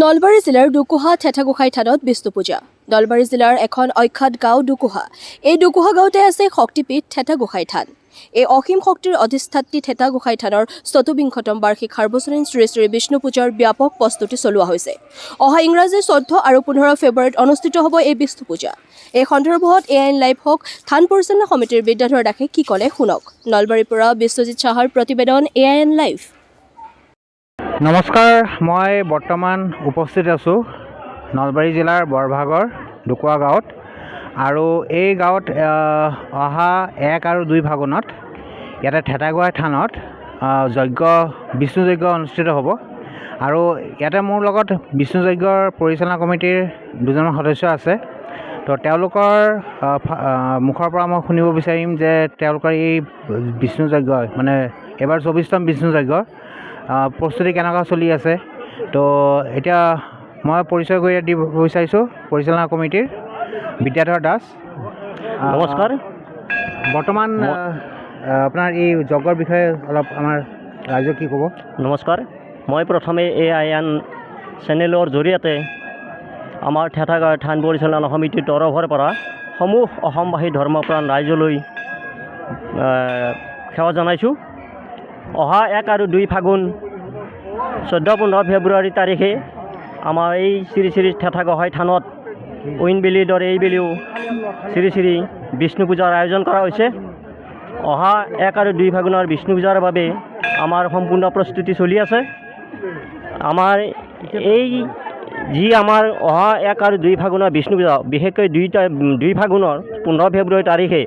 নলবাৰী জিলাৰ ডুকুহা থেঠাগোসাঁই থানত বিষ্ণু পূজা। নলবাৰী জিলাৰ এখন অখ্যাত গাঁও ডুকুহা। এই ডুকুহা গাঁৱতে আছে শক্তিপীঠ থেঠাগোসাঁই থান। এই অসীম শক্তিৰ অধিষ্ঠাত্ৰী থেঠাগোসাঁই থানৰ ৪৪তম বাৰ্ষিক সাৰ্বজনীন শ্ৰী শ্ৰী বিষ্ণু পূজাৰ ব্যাপক প্ৰস্তুতি চলোৱা হৈছে। অহা ইংৰাজী ১৪ আৰু ১৫ ফেব্ৰুৱাৰীত অনুষ্ঠিত হ'ব এই বিষ্ণু পূজা। এই সন্দৰ্ভত AIN লাইভ হওক থান পৰিচালনা সমিতিৰ বিদ্যাধৰ দাসে কি ক'লে শুনক। নলবাৰীৰ পৰা বিশ্বজিৎ চাহাৰ প্ৰতিবেদন AIN লাইভ। নমস্কাৰ, মই বৰ্তমান উপস্থিত আছোঁ নলবাৰী জিলাৰ বৰভাগৰ ডুকুহা গাঁৱত। আৰু এই গাঁৱত অহা ১ আৰু ২ ফাগুনত ইয়াতে থেঠাগোসাঁই থানত বিষ্ণু যজ্ঞ অনুষ্ঠিত হ'ব। আৰু ইয়াতে মোৰ লগত বিষ্ণু যজ্ঞৰ পৰিচালনা কমিটিৰ দুজনমান সদস্য আছে। তো তেওঁলোকৰ মুখৰ পৰা মই শুনিব বিচাৰিম যে তেওঁলোকৰ এই বিষ্ণু যজ্ঞ মানে এইবাৰ ২৪তম বিষ্ণু যজ্ঞ প্ৰস্তুতি কেনেকুৱা চলি আছে। তো এতিয়া মই পৰিচয় কৰি দিব বিচাৰিছোঁ পৰিচালনা কমিটিৰ বিদ্যাধৰ দাস। নমস্কাৰ। বৰ্তমান আপোনাৰ এই যজ্ঞৰ বিষয়ে অলপ আমাৰ ৰাইজক কি ক'ব? নমস্কাৰ, মই প্ৰথমে AIN চেনেলৰ জৰিয়তে আমাৰ থেঠাগোসাঁই থান পৰিচালনা সমিতিৰ তৰফৰ পৰা সমূহ অসমবাসী ধৰ্মপ্ৰাণ ৰাইজলৈ সেৱা জনাইছোঁ। অহা ১ আৰু ২ ফাগুন ১৪-১৫ ফেব্ৰুৱাৰী তাৰিখে আমাৰ এই শ্ৰী শ্ৰী থেঠাগোসাঁই থানত ঐনবেলিৰ এইবেলিও শ্ৰী শ্ৰী বিষ্ণু পূজাৰ আয়োজন কৰা হৈছে। অহা ১ আৰু ২ ফাগুনৰ বিষ্ণু পূজাৰ বাবে আমাৰ সম্পূৰ্ণ প্ৰস্তুতি চলি আছে। আমাৰ এই আমাৰ অহা ১ আৰু ২ ফাগুনৰ বিষ্ণু পূজা, বিশেষকৈ ২ ফাগুনৰ ১৫ ফেব্ৰুৱাৰী তাৰিখে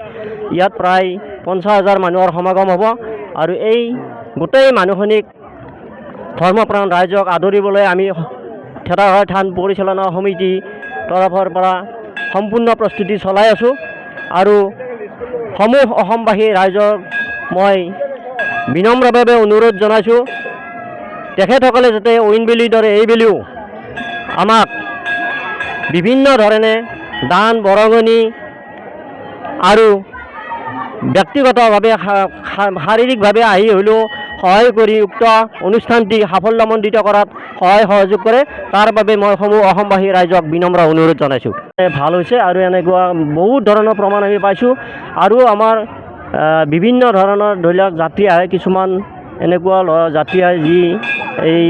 ইয়াত প্ৰায় ৫০,০০০ মানুহৰ সমাগম হ'ব। আৰু এই গোটেই মানুহখিনিক ধৰ্মপ্ৰাণ ৰাইজক আদৰিবলৈ আমি থেঠাগোসাঁই থান পৰিচালনা সমিতি তৰফৰ পৰা সম্পূৰ্ণ প্ৰস্তুতি চলাই আছোঁ। আৰু সমূহ অসমবাসী ৰাইজক মই বিনম্ৰভাৱে অনুৰোধ জনাইছোঁ, তেখেতসকলে যাতে ঐনবেলিৰ দৰে এইবেলিও আমাক বিভিন্ন ধৰণে দান বৰঙণি আৰু ব্যক্তিগতভাৱে শাৰীৰিকভাৱে আহি হ'লেও সহায় কৰি উক্ত অনুষ্ঠানটি সাফল্যমণ্ডিত কৰাত সহায় সহযোগ কৰে। তাৰ বাবে মই সমূহ অসমবাসী ৰাইজক বিনম্ৰ অনুৰোধ জনাইছোঁ। ভাল হৈছে আৰু এনেকুৱা বহুত ধৰণৰ প্ৰমাণ আমি পাইছোঁ। আৰু আমাৰ বিভিন্ন ধৰণৰ ধৰি লওক যাত্ৰী আহে, কিছুমান এনেকুৱা যাত্ৰী আহে যি এই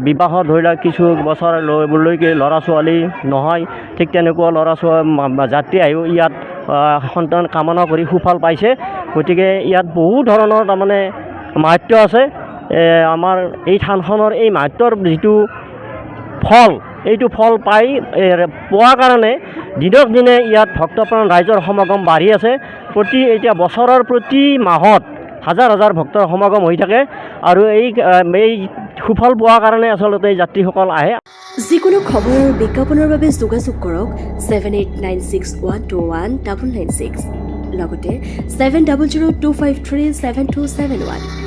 বিবাহত ধৰি লওক কিছু বছৰলৈকে ল'ৰা ছোৱালী নহয়, ঠিক তেনেকুৱা ল'ৰা ছোৱালী যাত্ৰী আহিও ইয়াত সন্তান কামনা কৰি সুফল পাইছে। গতিকে ইয়াত বহুত ধৰণৰ তাৰমানে মাহাত্ম্য আছে। আমাৰ এই থানখনৰ এই মাহাত্ম্যৰ যিটো ফল, এইটো ফল পোৱাৰ কাৰণে দিনক দিনে ইয়াত ভক্তপ্ৰাণ ৰাইজৰ সমাগম বাঢ়ি আছে। এতিয়া বছৰৰ প্ৰতি মাহত হাজাৰ হাজাৰ ভক্তৰ সমাগম হৈ থাকে। আৰু এই সুফল পোৱাৰ কাৰণে আচলতে যাত্ৰীসকল আহে। যিকোনো খবৰ আৰু বিজ্ঞাপনৰ বাবে যোগাযোগ কৰক 7896121996 লগতে 7002537271।